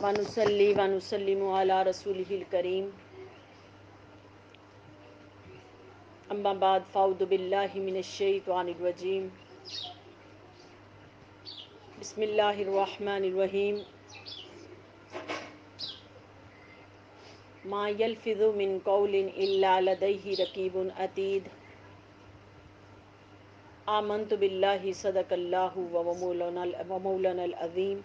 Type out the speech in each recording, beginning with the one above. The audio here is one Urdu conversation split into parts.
ونصلی ونسلم علی رسولہ الکریم اما بعد فاعوذ باللہ من الشیطان الرجیم بسم اللہ الرحمن الرحیم ما یلفظ من قول الا لدیہ رقیب عتید آمنت باللہ صدق اللہ ومولانا العظیم۔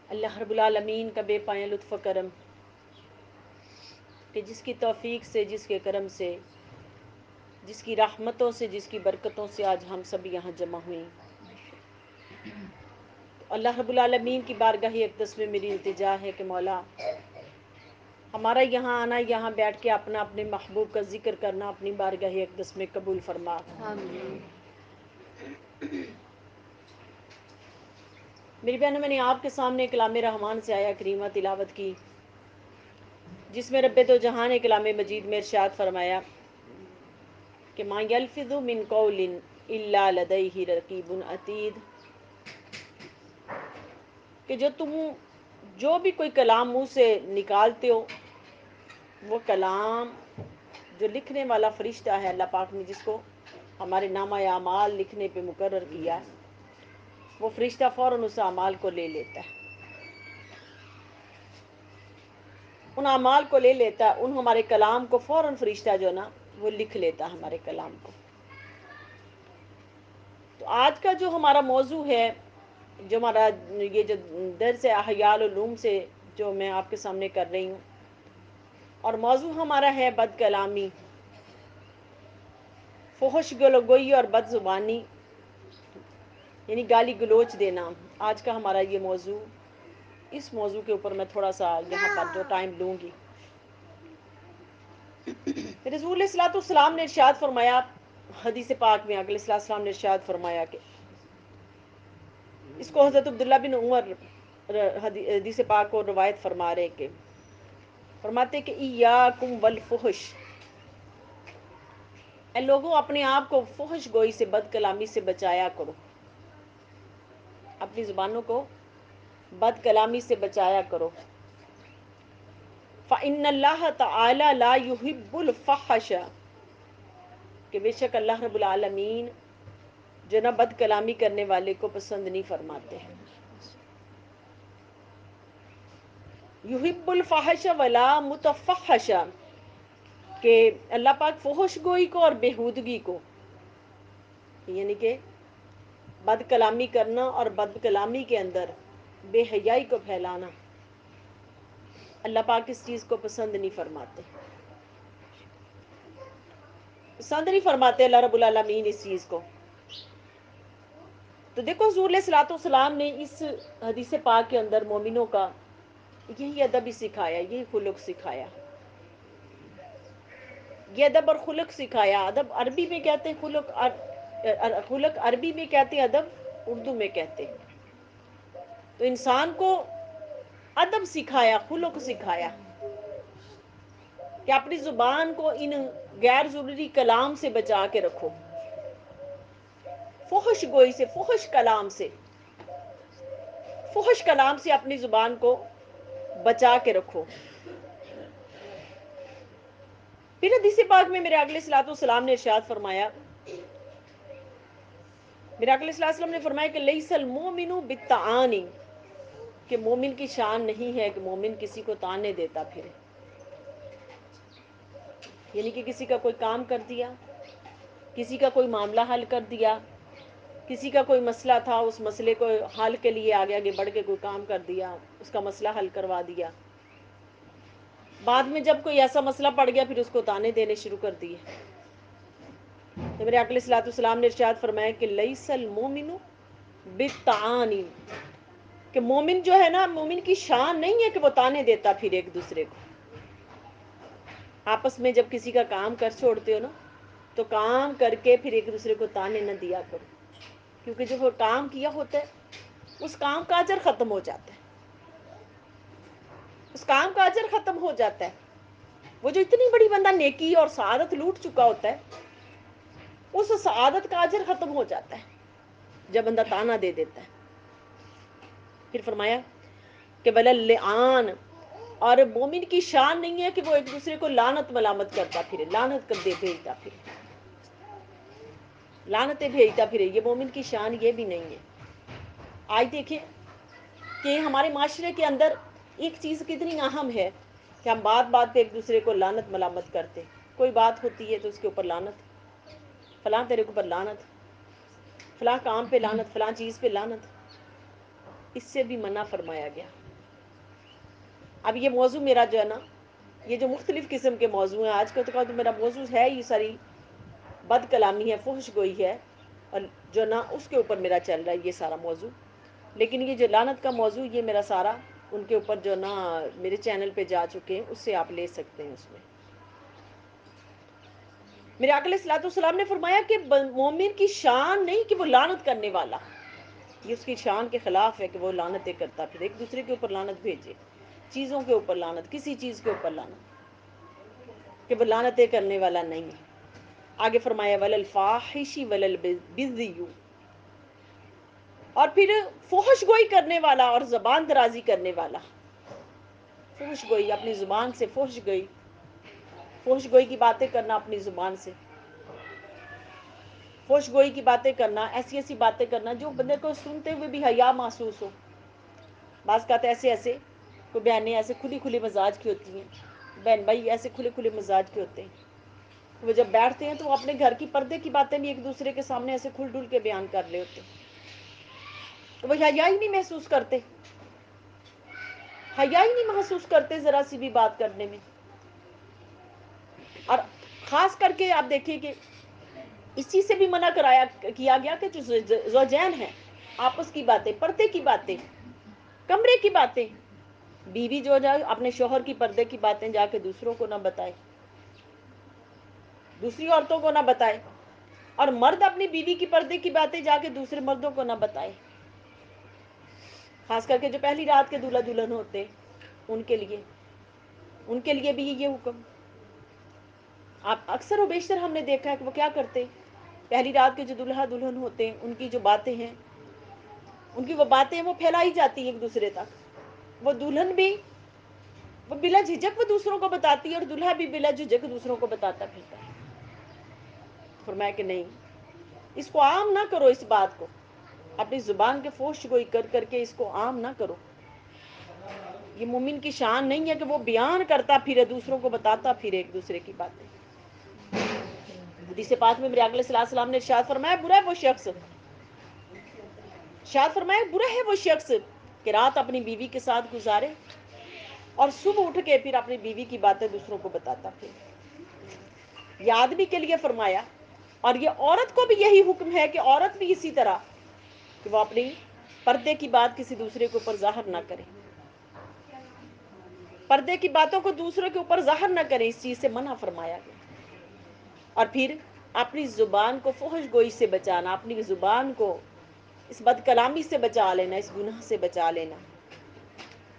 اللہ رب العالمین کا بے پایہ لطف و کرم کہ جس کی توفیق سے، جس کے کرم سے، جس کی رحمتوں سے، جس کی برکتوں سے آج ہم سب یہاں جمع ہوئے۔ اللہ رب العالمین کی بارگاہ اقدس میں میری التجا ہے کہ مولا ہمارا یہاں آنا، یہاں بیٹھ کے اپنے محبوب کا ذکر کرنا اپنی بارگاہ اقدس میں قبول فرما۔ آمین۔ میری بہنوں، میں نے آپ کے سامنے کلام رحمان سے آیا کریمہ تلاوت کی، جس میں رب دو جہان کلام مجید میں ارشاد فرمایا کہ ما یلفظ من قول الا لدیہ رقیب عتید، کہ جو بھی کوئی کلام منہ سے نکالتے ہو، وہ کلام جو لکھنے والا فرشتہ ہے اللہ پاک نے جس کو ہمارے نامہ اعمال لکھنے پہ مقرر کیا، وہ فرشتہ فوراً اس اعمال کو لے لیتا ہے، ان اعمال کو لے لیتا ہے، ان ہمارے کلام کو فوراً فرشتہ جو نا وہ لکھ لیتا ہے ہمارے کلام کو۔ تو آج کا جو ہمارا موضوع ہے، جو ہمارا یہ جو درس احیاء العلوم سے جو میں آپ کے سامنے کر رہی ہوں، اور موضوع ہمارا ہے بد کلامی، فحش گوئی اور بد زبانی، یعنی گالی گلوچ دینا۔ آج کا ہمارا یہ موضوع، اس موضوع کے اوپر میں تھوڑا سا یہاں پر جو ٹائم لوں گی۔ رسول اللہ صلی اللہ علیہ وسلم نے ارشاد فرمایا حدیث پاک میں، علیہ السلام نے ارشاد فرمایا کہ اس کو حضرت عبداللہ بن عمر حدیث پاک کو روایت فرما رہے کہ فرماتے کہ ایاکم والفحش، اے لوگوں اپنے آپ کو فحش گوئی سے، بد کلامی سے بچایا کرو، اپنی زبانوں کو بد کلامی سے بچایا کرو۔ فإن اللہ تعالی لا يحب الفحش، کہ بے شک اللہ رب العالمین جو نا بد کلامی کرنے والے کو پسند نہیں فرماتے ہیں۔ یحب الفحش ولا متفحش، کہ اللہ پاک فحش گوئی کو اور بےہودگی کو، یعنی کہ بد کلامی کرنا اور بد کلامی کے اندر بے حیائی کو پھیلانا، اللہ پاک اس چیز کو پسند نہیں فرماتے، پسند نہیں فرماتے اللہ رب العالمین اس چیز کو۔ تو دیکھو حضور علیہ الصلوۃ والسلام نے اس حدیث پاک کے اندر مومنوں کا یہی ادب ہی سکھایا، یہی خلق سکھایا، یہ ادب اور خلق سکھایا۔ ادب عربی میں کہتے ہیں خلق، خلق عربی میں کہتے ہیں، ادب اردو میں کہتے ہیں۔ تو انسان کو ادب سکھایا، خلق سکھایا کہ اپنی زبان کو ان غیر ضروری کلام سے بچا کے رکھو، فحش گوئی سے، فحش کلام سے، فحش کلام سے اپنی زبان کو بچا کے رکھو۔ پھر حدیث پاک میں میرے آقا علیہ الصلوۃ والسلام نے ارشاد فرمایا، میرے آقا علیہ الصلوۃ والسلام نے فرمایا کہ لیس المؤمن بالطعان، کہ مومن کی شان نہیں ہے کہ مومن کسی کو تانے دیتا پھرے، یعنی کہ کسی کا کوئی کام کر دیا، کسی کا کوئی معاملہ حل کر دیا، کسی کا کوئی مسئلہ تھا، اس مسئلے کو حل کے لیے آگے آگے بڑھ کے کوئی کام کر دیا، اس کا مسئلہ حل کروا دیا، بعد میں جب کوئی ایسا مسئلہ پڑ گیا پھر اس کو تانے دینے شروع کر دیے۔ تو میرے آقا علیہ الصلوۃ والسلام نے ارشاد فرمایا کہ لیس المؤمن بالطعان، کہ مومن جو ہے نا، مومن کی شان نہیں ہے کہ وہ تانے دیتا پھر ایک دوسرے کو۔ آپس میں جب کسی کا کام کر چھوڑتے ہو نا، تو کام کر کے پھر ایک دوسرے کو تانے نہ دیا کرو، کیونکہ جو وہ کام کیا ہوتا ہے اس کام کا اجر ختم ہو جاتا ہے، اس کام کا اجر ختم ہو جاتا ہے۔ وہ جو اتنی بڑی بندہ نیکی اور سعادت لوٹ چکا ہوتا ہے، اس سعادت کا اجر ختم ہو جاتا ہے جب بندہ تانا دے دیتا ہے۔ پھر فرمایا کہ وللعان، اور مومن کی شان نہیں ہے کہ وہ ایک دوسرے کو لعنت ملامت کرتا پھرے، لعنت کر دے بھیجتا پھرے، لعنتیں بھیجتا پھرے، یہ مومن کی شان یہ بھی نہیں ہے۔ آج دیکھیں کہ ہمارے معاشرے کے اندر ایک چیز کتنی اہم ہے کہ ہم بات بات پہ ایک دوسرے کو لعنت ملامت کرتے، کوئی بات ہوتی ہے تو اس کے اوپر لعنت، فلاں تیرے اوپر لعنت، فلاں کام پہ لعنت، فلاں چیز پہ لعنت، اس سے بھی منع فرمایا گیا۔ اب یہ موضوع میرا جو ہے نا، یہ جو مختلف قسم کے موضوع ہیں، آج کا تو میرا موضوع ہے یہ ساری بد کلامی ہے، فحش گوئی ہے، اور جو نا اس کے اوپر میرا چل رہا ہے یہ سارا موضوع، لیکن یہ جو لعنت کا موضوع یہ میرا سارا ان کے اوپر جو نا میرے چینل پہ جا چکے ہیں، اس سے آپ لے سکتے ہیں۔ اس میں میرے آقا علیہ الصلوۃ والسلام نے فرمایا کہ مومن کی شان نہیں کہ وہ لعنت کرنے والا، یہ اس کی شان کے خلاف ہے کہ وہ لعنتیں کرتا پھر، ایک دوسرے کے اوپر لعنت بھیجے، چیزوں کے اوپر لعنت، کسی چیز کے اوپر لعنت، کہ وہ لعنتیں کرنے والا نہیں ہے۔ آگے فرمایا وللفاحش وللبذی، اور پھر فحش گوئی کرنے والا اور زبان درازی کرنے والا، فحش گوئی، اپنی زبان سے فحش گوئی، فحش گوئی کی باتیں کرنا اپنی زبان سے، فحش گوئی کی باتیں کرنا، ایسی ایسی باتیں کرنا جو بندے کو سنتے ہوئے بھی حیا محسوس ہو۔ بعض کہتے ایسے ایسے کوئی بہنیں ایسے کھلی کھلی مزاج کی ہوتی ہیں، بہن بھائی ایسے کھلے کھلے مزاج کے ہوتے ہیں، وہ جب بیٹھتے ہیں تو وہ اپنے گھر کی پردے کی باتیں بھی ایک دوسرے کے سامنے ایسے کھل ڈل کے بیان کر رہے ہوتے ہیں، تو وہ حیا ہی نہیں محسوس کرتے، حیا ہی نہیں محسوس کرتے ذرا سی بھی بات کرنے میں۔ اور خاص کر کے آپ دیکھیں کہ اس چیز سے بھی منع کیا گیا کہ جو زوجین ہیں، آپس کی باتیں، پردے کی باتیں، کمرے کی باتیں، بیوی جو جائے اپنے شوہر کی پردے کی باتیں جا کے دوسروں کو نہ بتائے، دوسری عورتوں کو نہ بتائے، اور مرد اپنی بیوی کی پردے کی باتیں جا کے دوسرے مردوں کو نہ بتائے، خاص کر کے جو پہلی رات کے دولہا دلہن ہوتے ہیں ان کے لیے بھی یہ حکم۔ آپ اکثر و بیشتر ہم نے دیکھا ہے کہ وہ کیا کرتے، پہلی رات کے جو دولہا دلہن ہوتے ہیں ان کی جو باتیں ہیں، ان کی وہ باتیں وہ پھیلائی جاتی ہیں ایک دوسرے تک، وہ دلہن بھی وہ بلا جھجک وہ دوسروں کو بتاتی ہے، اور دولہا بھی بلا جھجک دوسروں کو بتاتا پھرتا ہے۔ فرمایا کہ نہیں، اس کو عام نہ کرو، اس بات کو اپنی زبان کے فحش گوئی کر کر کے اس کو عام نہ کرو۔ یہ مومن کی شان نہیں ہے کہ وہ بیان کرتا پھرے، دوسروں کو بتاتا پھرے ایک دوسرے کی باتیں۔ حدیث پاک میں میرے آقا علیہ السلام نے ارشاد فرمایا برا ہے وہ شخص، ارشاد فرمایا برا ہے وہ شخص کہ رات اپنی بیوی کے ساتھ گزارے اور صبح اٹھ کے پھر اپنی بیوی کی باتیں دوسروں کو بتاتا پھر۔ یہ آدمی کے لیے فرمایا، اور یہ عورت کو بھی یہی حکم ہے کہ عورت بھی اسی طرح کہ وہ اپنی پردے کی بات کسی دوسرے کے اوپر ظاہر نہ کرے، پردے کی باتوں کو دوسروں کے اوپر ظاہر نہ کرے، اس چیز سے منع فرمایا گیا۔ اور پھر اپنی زبان کو فحش گوئی سے بچانا، اپنی زبان کو اس بد کلامی سے بچا لینا، اس گناہ سے بچا لینا۔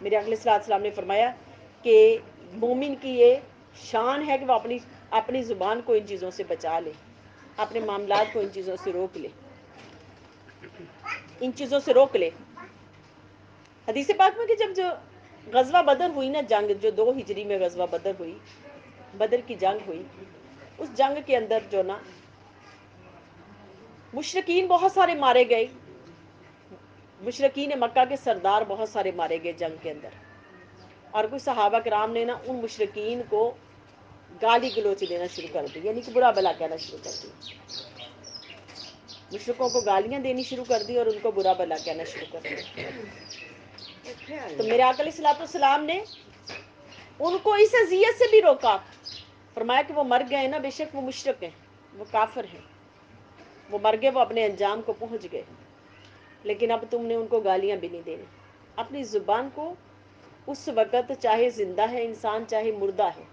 میرے آقا علیہ السلام نے فرمایا کہ مومن کی یہ شان ہے کہ وہ اپنی زبان کو ان چیزوں سے بچا لے، اپنے معاملات کو ان چیزوں سے روک لے، ان چیزوں سے روک لے۔ حدیث پاک میں کہ جب جو غزوہ بدر ہوئی نا، جنگ جو 2 ہجری میں غزوہ بدر ہوئی، بدر کی جنگ ہوئی، اس جنگ کے اندر جو نا مشرکین بہت سارے مارے گئے، مشرکین مکہ کے سردار بہت سارے مارے گئے جنگ کے اندر، اور کچھ صحابہ کرام نے نا ان مشرکین کو گالی گلوچ دینا شروع کر دی، یعنی کہ برا بھلا کہنا شروع کر دی، مشرکوں کو گالیاں دینی شروع کر دی اور ان کو برا بھلا کہنا شروع کر دیا۔ تو میرے آقا علیہ السلام نے ان کو اس اذیت سے بھی روکا، فرمایا کہ وہ مر گئے نا، بے شک وہ مشرک ہیں، وہ کافر ہیں، وہ مر گئے، وہ اپنے انجام کو پہنچ گئے، لیکن اب تم نے ان کو گالیاں بھی نہیں دینی۔ اپنی زبان کو اس وقت چاہے زندہ ہے انسان، چاہے مردہ ہے،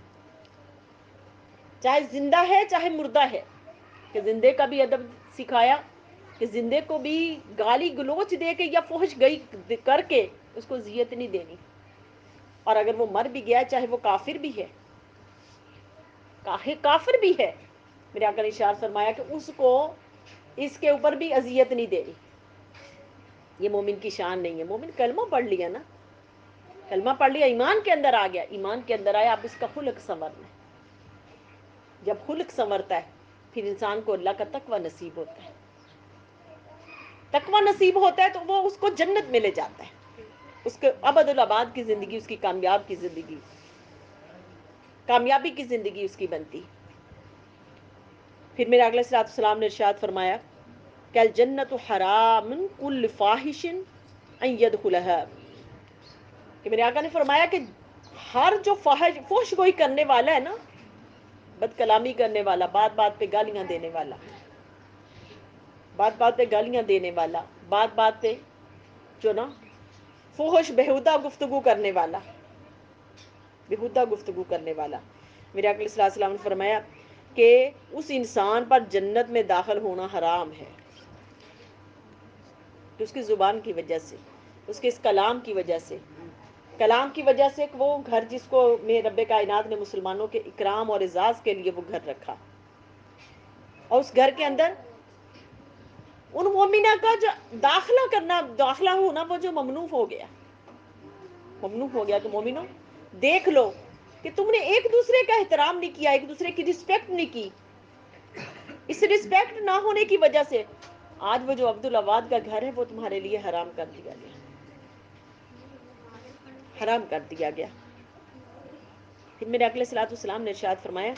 چاہے زندہ ہے چاہے مردہ ہے، کہ زندے کا بھی ادب سکھایا کہ زندے کو بھی گالی گلوچ دے کے یا فحش گئی کر کے اس کو اذیت نہیں دینی، اور اگر وہ مر بھی گیا چاہے وہ کافر بھی ہے، کافر بھی ہے، میرے آقا نے ارشاد فرمایا کہ اس کو اس کے اوپر بھی اذیت نہیں دینی، یہ مومن کی شان نہیں ہے. مومن کلمہ پڑھ لیا نا، کلمہ پڑھ لیا، ایمان کے اندر آ گیا، ایمان کے اندر آیا، اب اس کا خلق سنورنا ہے. جب خلق سنورتا ہے پھر انسان کو اللہ کا تقوی نصیب ہوتا ہے. تقوی نصیب ہوتا ہے تو وہ اس کو جنت میں لے جاتا ہے، اس کے ابد الآباد کی زندگی، اس کی کامیاب کی زندگی، کامیابی کی زندگی اس کی بنتی. پھر میرے اگلے صلی اللہ علیہ وسلم نے ارشاد فرمایا کہ الجنت حرام کل فاحش ان يدخلها، کہ میرے آقا نے فرمایا کہ ہر جو فحش گوئی کرنے والا ہے نا، بد کلامی کرنے والا، بات بات پہ گالیاں دینے والا، بات بات پہ گالیاں دینے والا، بات بات پہ جو نا فحش بےہودہ گفتگو کرنے والا، بےہودہ گفتگو کرنے والا، میرے آقا صلی اللہ علیہ وسلم نے فرمایا کہ اس انسان پر جنت میں داخل ہونا حرام ہے، کہ اس کی زبان کی وجہ سے، اس کے اس کلام کی وجہ سے، کلام کی وجہ سے وہ گھر جس کو میں رب کائنات نے مسلمانوں کے اکرام اور اعزاز کے لیے وہ گھر رکھا، اور اس گھر کے اندر ان مومنہ کا جو داخلہ ہونا وہ جو ممنوع ہو گیا، ممنوع ہو گیا. کہ مومنوں دیکھ لو کہ تم نے ایک دوسرے کا احترام نہیں کیا، ایک دوسرے کی رسپیکٹ نہیں کی. اس رسپیکٹ نہ ہونے کی وجہ سے آج وہ جو عبدالآباد کا گھر ہے وہ تمہارے لیے حرام کر دیا گیا، حرام کر دیا گیا. پھر میرے اقل صلاۃ والسلام نے ارشاد فرمایا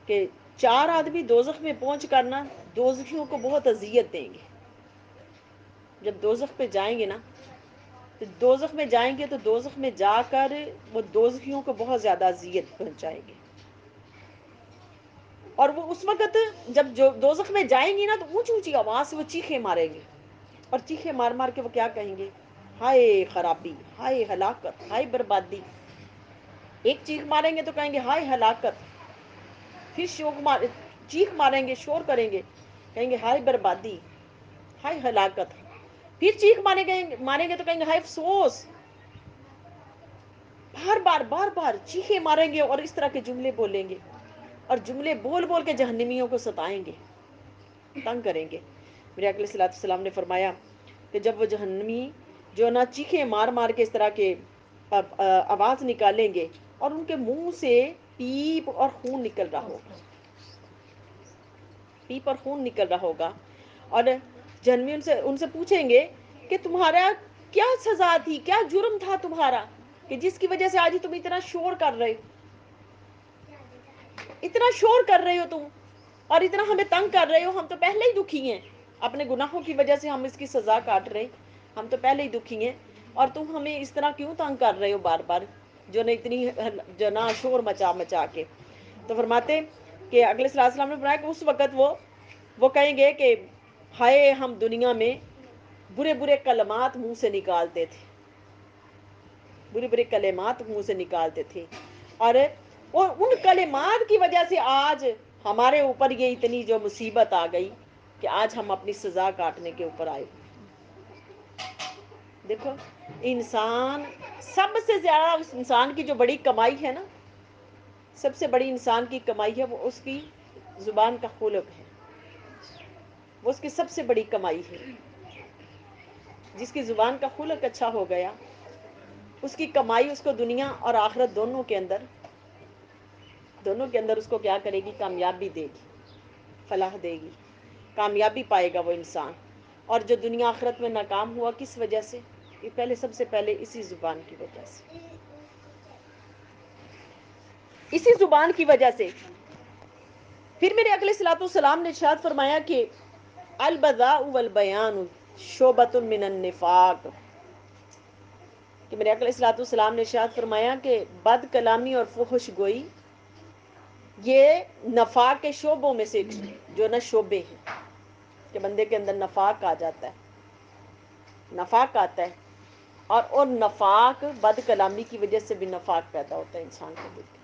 کہ 4 آدمی دوزخ میں پہنچ کر نا دوزخیوں کو بہت اذیت دیں گے. جب دوزخ پہ جائیں گے نا تو دوزخ میں جائیں گے تو دوزخ میں جا کر وہ دوزخیوں کو بہت زیادہ اذیت پہنچائیں گے. اور وہ اس وقت جب دوزخ میں جائیں گی نا تو اونچی اونچی آواز سے وہ چیخیں ماریں گے، اور چیخیں مار مار کے وہ کیا کہیں گے؟ ہائے خرابی، ہائے ہلاکت، ہائے بربادی. ایک چیخ ماریں گے تو کہیں گے ہائے ہلاکت، پھر چیخ ماریں گے، شور کریں گے، کہیں گے ہائے بربادی، ہائے ہلاکت، پھر چیخ ماریں گے تو کہیں گے ہائے افسوس. بار بار چیخیں ماریں گے اور اس طرح کے جملے بولیں گے، اور جملے بول بول کے جہنمیوں کو ستائیں گے، تنگ کریں گے. میرے اقل صلی اللہ علیہ وسلم نے فرمایا کہ جب وہ جہنمی جو نا چیخیں مار مار کے اس طرح کے آواز نکالیں گے اور ان کے منہ سے پیپ اور خون نکل رہا ہوگا، پیپ اور خون نکل رہا ہوگا، اور جہنمی ان سے پوچھیں گے کہ تمہارا کیا سزا تھی، کیا جرم تھا تمہارا کہ جس کی وجہ سے آج تم اتنا شور کر رہے ہو، اتنا شور کر رہے ہو تم، اور اتنا ہمیں تنگ کر رہے ہو. ہم تو پہلے ہی دکھی ہیں، اپنے گناہوں کی وجہ سے ہم اس کی سزا کاٹ رہے، ہم تو پہلے ہی دکھی ہیں، اور تم ہمیں اس طرح کیوں تنگ کر رہے ہو بار بار، جو نہ اتنی جو نہ شور مچا کے. تو فرماتے کہ اگلے صلی اللہ علیہ وسلم نے فرمایا کہ اس وقت وہ کہیں گے کہ ہائے ہم دنیا میں برے برے کلمات منہ سے نکالتے تھے، برے برے کلمات منہ سے نکالتے تھے، اور ان کلمات کی وجہ سے آج ہمارے اوپر یہ اتنی جو مصیبت آ گئی کہ آج ہم اپنی سزا کاٹنے کے اوپر آئے. دیکھو انسان سب سے زیادہ، اس انسان کی جو بڑی کمائی ہے نا، سب سے بڑی انسان کی کمائی ہے وہ اس کی زبان کا خلق ہے، وہ اس کی سب سے بڑی کمائی ہے. جس کی زبان کا خلق اچھا ہو گیا اس کی کمائی اس کو دنیا اور آخرت دونوں کے اندر اس کو کیا کرے گی؟ کامیابی دے گی، فلاح دے گی، کامیابی پائے گا وہ انسان. اور جو دنیا آخرت میں ناکام ہوا کس وجہ سے؟ یہ سب سے پہلے اسی زبان کی وجہ سے، اسی زبان کی وجہ سے. پھر میرے اقل صلاۃ والسلام نے ارشاد فرمایا کہ البذاء والبیان شعبۃ من النفاق، کہ میرے اقل صلاۃ والسلام نے ارشاد فرمایا کہ بد کلامی اور فحش گوئی یہ نفاق کے شعبوں میں سے جو نا شعبے ہیں، کہ بندے کے اندر نفاق آ جاتا ہے، نفاق آتا ہے، اور نفاق بد کلامی کی وجہ سے بھی نفاق پیدا ہوتا ہے انسان کے دل کے،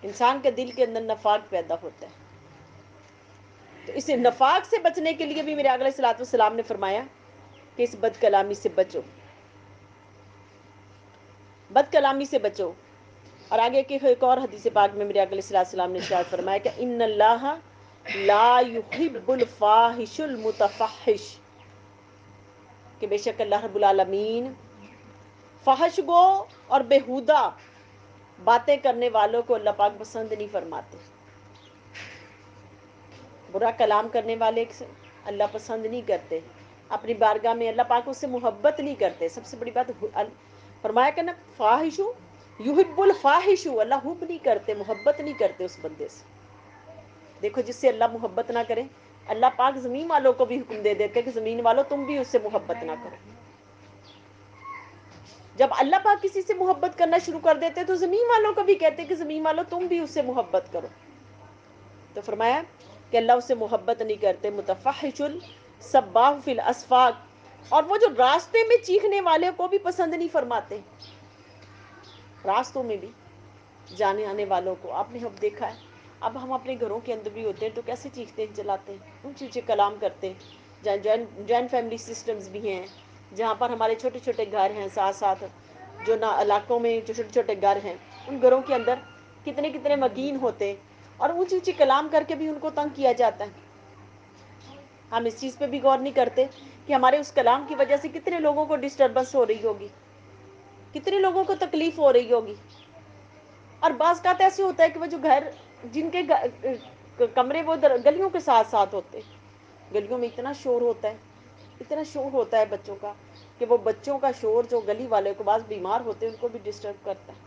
انسان کے دل کے اندر نفاق پیدا ہوتا ہے. تو اس نفاق سے بچنے کے لیے بھی میرے آقا علیہ الصلوۃ والسلام نے فرمایا کہ اس بد کلامی سے بچو، بد کلامی سے بچو. اور آگے کی ایک اور حدیث پاک میں میرے آقا علیہ الصلوۃ والسلام نے ارشاد فرمایا کہ ان اللہ لا يحب الفاحش المتفحش، کہ بے شک اللہ رب العالمین فحش گو اور بیہودہ باتیں کرنے والوں کو اللہ پاک پسند نہیں فرماتے. برا کلام کرنے والے سے اللہ پسند نہیں کرتے. اپنی بارگاہ میں اللہ پاک اس سے محبت نہیں کرتے. سب سے بڑی بات فرمایا کہ نا فاحش یحب الفاحش، اللہ حب نہیں کرتے، محبت نہیں کرتے اس بندے سے. دیکھو جس سے اللہ محبت نہ کرے، اللہ پاک زمین والوں کو بھی حکم دے دیتے کہ زمین والوں تم بھی اس سے محبت نہ کرو. جب اللہ پاک کسی سے محبت کرنا شروع کر دیتے تو زمین والوں کو بھی کہتے کہ زمین والوں تم بھی اس سے محبت کرو. تو فرمایا کہ اللہ اس سے محبت نہیں کرتے. متفحش الصباح فی الاسفاق، اور وہ جو راستے میں چیخنے والے کو بھی پسند نہیں فرماتے. راستوں میں بھی جانے آنے والوں کو آپ نے اب دیکھا ہے. اب ہم اپنے گھروں کے اندر بھی ہوتے ہیں تو کیسے چیختے ہیں، چلاتے ہیں، اونچے اونچے کلام کرتے ہیں. جوائنٹ فیملی سسٹمز بھی ہیں جہاں پر ہمارے چھوٹے چھوٹے گھر ہیں، ساتھ ساتھ جو نا علاقوں میں جو چھوٹے چھوٹے گھر ہیں ان گھروں کے اندر کتنے کتنے مکین ہوتے اور اونچی اونچی کلام کر کے بھی ان کو تنگ کیا جاتا ہے. ہم اس چیز پہ بھی غور نہیں کرتے کہ ہمارے اس کلام کی وجہ سے کتنے لوگوں کو ڈسٹربنس ہو رہی ہوگی، کتنے لوگوں کو تکلیف ہو رہی ہوگی. اور بعض اوقات ایسے ہوتا ہے کہ وہ جو گھر جن کے کمرے وہ گلیوں کے ساتھ ساتھ ہوتے، گلیوں میں اتنا شور ہوتا ہے، اتنا شور ہوتا ہے بچوں کا کہ وہ بچوں کا شور جو گلی والے کو بعض بیمار ہوتے ہیں ان کو بھی ڈسٹرب کرتا ہے،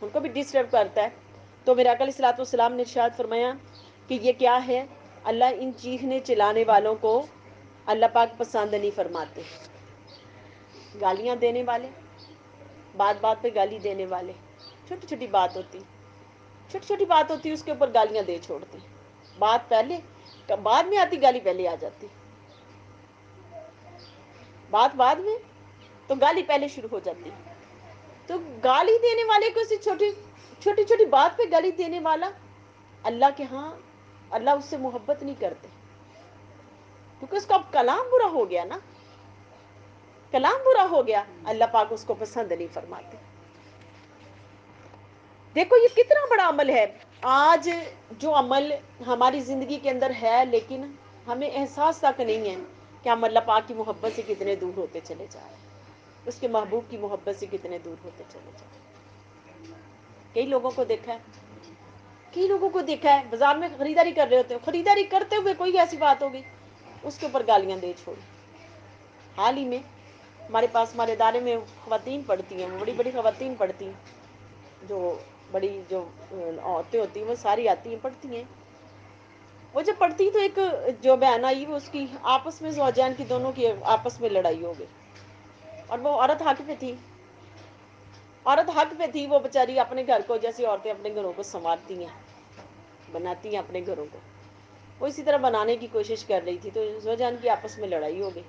ان کو بھی ڈسٹرب کرتا ہے. تو میرے آقا علیہ الصلوۃ والسلام نے ارشاد فرمایا کہ یہ کیا ہے، اللہ ان چیخنے چلانے والوں کو اللہ پاک پسند نہیں فرماتے. گالیاں دینے والے، بات بات پہ گالی دینے والے، چھوٹی چھوٹی بات ہوتی، چھوٹی چھوٹی بات ہوتی اس کے اوپر گالیاں دے چھوڑتے. بات پہلے بعد میں آتی، گالی پہلے آ جاتی. بات بعد میں تو گالی پہلے شروع ہو جاتی. تو گالی دینے والے کو اسے چھوٹی چھوٹی بات پہ گالی دینے والا اللہ کے ہاں اللہ اس سے محبت نہیں کرتے، کیونکہ اس کا کلام برا ہو گیا نا، کلام برا ہو گیا، اللہ پاک اس کو پسند نہیں فرماتے. دیکھو یہ کتنا بڑا عمل ہے آج جو عمل ہماری زندگی کے اندر ہے، لیکن ہمیں احساس تک نہیں ہے کہ ہم اللہ پاک کی محبت سے کتنے دور ہوتے چلے جا رہے ہیں، اس کے محبوب کی محبت سے کتنے دور ہوتے چلے جا رہے ہیں. کئی لوگوں کو دیکھا ہے، کئی لوگوں کو دیکھا ہے بازار میں خریداری کر رہے ہوتے ہیں، خریداری کرتے ہوئے کوئی ایسی بات ہوگی اس کے اوپر گالیاں دے چھوڑی. حال ہی میں ہمارے پاس ہمارے ادارے میں خواتین پڑھتی ہیں، بڑی بڑی خواتین پڑھتی ہیں، جو بڑی جو عورتیں ہوتی ہیں وہ ساری آتی ہیں پڑھتی ہیں. وہ جب پڑھتی تو ایک جو بہن آئی وہ اس کی آپس میں زوجین کی دونوں کی آپس میں لڑائی ہو گئی، اور وہ عورت حق پہ تھی، عورت حق پہ تھی. وہ بیچاری اپنے گھر کو، جیسے عورتیں اپنے گھروں کو سنوارتی ہیں، بناتی ہیں اپنے گھروں کو، وہ اسی طرح بنانے کی کوشش کر رہی تھی. تو زوجین کی آپس میں لڑائی ہو گئی،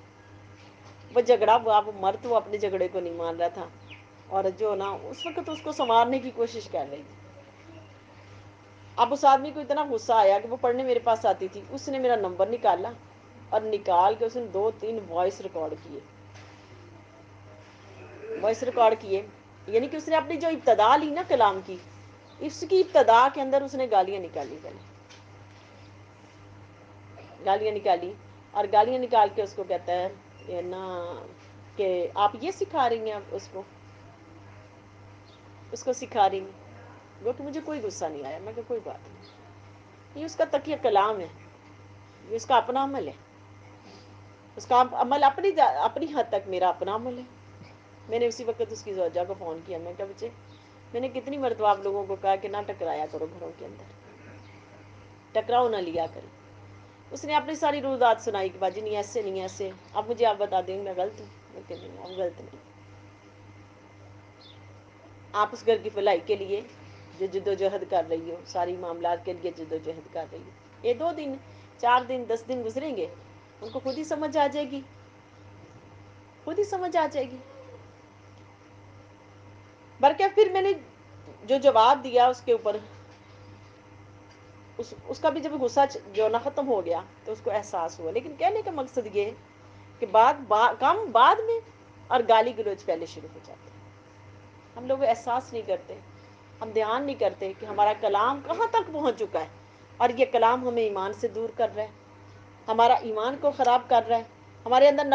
وہ جھگڑا ہوا. وہ مرد وہ اپنے جھگڑے کو نہیں مان رہا تھا، اور جو نا اس وقت اس کو سنوارنے کی کوشش کر رہی تھی. اب اس آدمی کو اتنا غصہ آیا کہ وہ پڑھنے میرے پاس آتی تھی، اس نے میرا نمبر نکالا اور نکال کے اس نے 2-3 وائس ریکارڈ کیے، وائس ریکارڈ کیے. یعنی کہ اس نے اپنی جو ابتدا لی نا کلام کی، اس کی ابتدا کے اندر اس نے گالیاں نکالی، گالیاں نکالی. اور گالیاں نکال کے اس کو کہتا ہے یہ نا کہ آپ یہ سکھا رہی ہیں اس کو سکھا رہی ہیں. وہ کہ مجھے کوئی غصہ نہیں آیا، میں کہ کوئی بات نہیں، یہ اس کا تقیہ کلام ہے، یہ اس کا اپنا عمل ہے، اس کا عمل اپنی حد تک میرا اپنا عمل ہے. میں نے اسی وقت اس کی زوجہ کو فون کیا، میں کہا بچے میں نے کتنی مرتبہ آپ لوگوں کو کہا کہ نہ ٹکرایا کرو گھروں کے اندر، ٹکراؤ نہ لیا کریں. اس نے اپنی ساری روزات سنائی کہ باجی نہیں ایسے نہیں ایسے، اب مجھے آپ بتا دیں میں غلط ہوں. میں کہ نہیں آپ غلط نہیں، آپ اس گھر کی بھلائی کے لیے جو جد و جہد کر رہی ہو، ساری معاملات کے لیے جد و جہد کر رہی ہو. یہ 2 دن 4 دن 10 دن گزریں گے، ان کو خود ہی سمجھ آ جائے گی، خود ہی سمجھ آ جائے گی. بلکہ پھر میں نے جو جواب دیا اس کے اوپر، اس کا بھی جب غصہ جو نہ ختم ہو گیا تو اس کو احساس ہوا. لیکن کہنے کا مقصد یہ کہ کم بعد میں اور گالی گلوچ پہلے شروع ہو جاتے ہیں. ہم لوگ احساس نہیں کرتے، ہم دھیان نہیں کرتے کہ ہمارا کلام کہاں تک پہنچ چکا ہے، اور یہ کلام ہمیں ایمان سے دور کر رہا ہے، ہمارا ایمان کو خراب کر رہا ہے. ہمارے اندر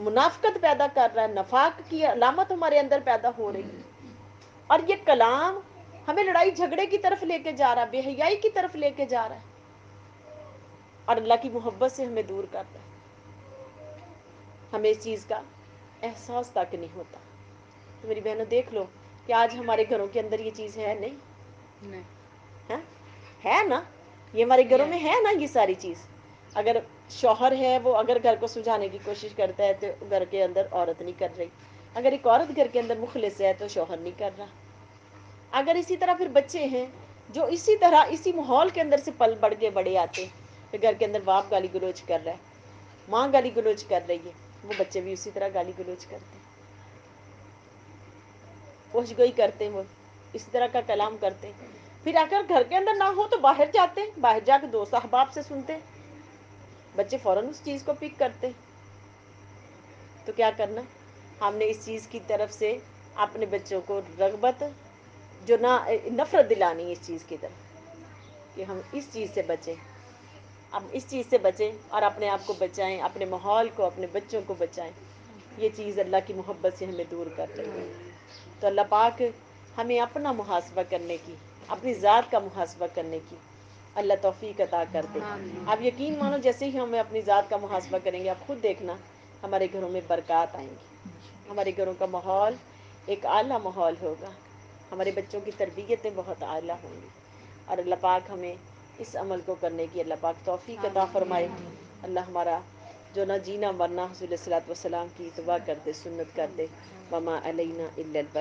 منافقت پیدا کر رہا ہے، نفاق کی علامت ہمارے اندر پیدا ہو رہی ہے، اور یہ کلام ہمیں لڑائی جھگڑے کی طرف لے کے جا رہا ہے، بے حیائی کی طرف لے کے جا رہا ہے، اور اللہ کی محبت سے ہمیں دور کرتا ہے۔ ہمیں اس چیز کا احساس تک نہیں ہوتا۔ تو میری بہنوں دیکھ لو کہ آج ہمارے گھروں کے اندر یہ چیز ہے نہیں؟ نہیں، ہاں؟ ہے نا؟ یہ ہمارے گھروں میں یس، ہے نا یہ ساری چیز؟ اگر شوہر ہے وہ اگر گھر کو سجھانے کی کوشش کرتا ہے تو گھر کے اندر عورت نہیں کر رہی، اگر ایک عورت گھر کے اندر مخلص ہے تو شوہر نہیں کر رہا۔ اگر اسی طرح پھر بچے ہیں جو اسی طرح اسی ماحول کے اندر سے پل بڑھ کے بڑے آتے ہیں، پھر گھر کے اندر باپ گالی گلوچ کر رہا ہے، ماں گالی گلوچ کر رہی ہے، وہ بچے بھی اسی طرح گالی گلوچ کرتے ہیں، پوچھ گوئی کرتے ہیں، وہ اسی طرح کا کلام کرتے ہیں۔ پھر اگر گھر کے اندر نہ ہو تو باہر جاتے ہیں، باہر جا کے دوست احباب سے سنتے ہیں، بچے فوراً اس چیز کو پک کرتے ہیں۔ تو کیا کرنا؟ ہم نے اس چیز کی طرف سے اپنے بچوں کو رغبت جو نہ نفرت دلانی ہے اس چیز کی طرف کہ ہم اس چیز سے بچیں، اب اس چیز سے بچیں اور اپنے آپ کو بچائیں، اپنے ماحول کو، اپنے بچوں کو بچائیں۔ یہ چیز اللہ کی محبت سے ہمیں دور کر رہی ہے۔ تو اللہ پاک ہمیں اپنا محاسبہ کرنے کی، اپنی ذات کا محاسبہ کرنے کی اللہ توفیق عطا کر دے۔ آمین، آپ یقین مانو جیسے ہی ہم اپنی ذات کا محاسبہ کریں گے، آپ خود دیکھنا ہمارے گھروں میں برکات آئیں گی، ہمارے گھروں کا ماحول ایک اعلیٰ ماحول ہوگا، ہمارے بچوں کی تربیتیں بہت اعلیٰ ہوں گی، اور اللہ پاک ہمیں اس عمل کو کرنے کی اللہ پاک توفیق عطا آمین، فرمائے۔ اللہ ہمارا جو نہ جینا مرنا حضور صلی اللہ علیہ وسلم کی اتباع کر دے، سنت کر دے۔ وما علینا الا البلاغ۔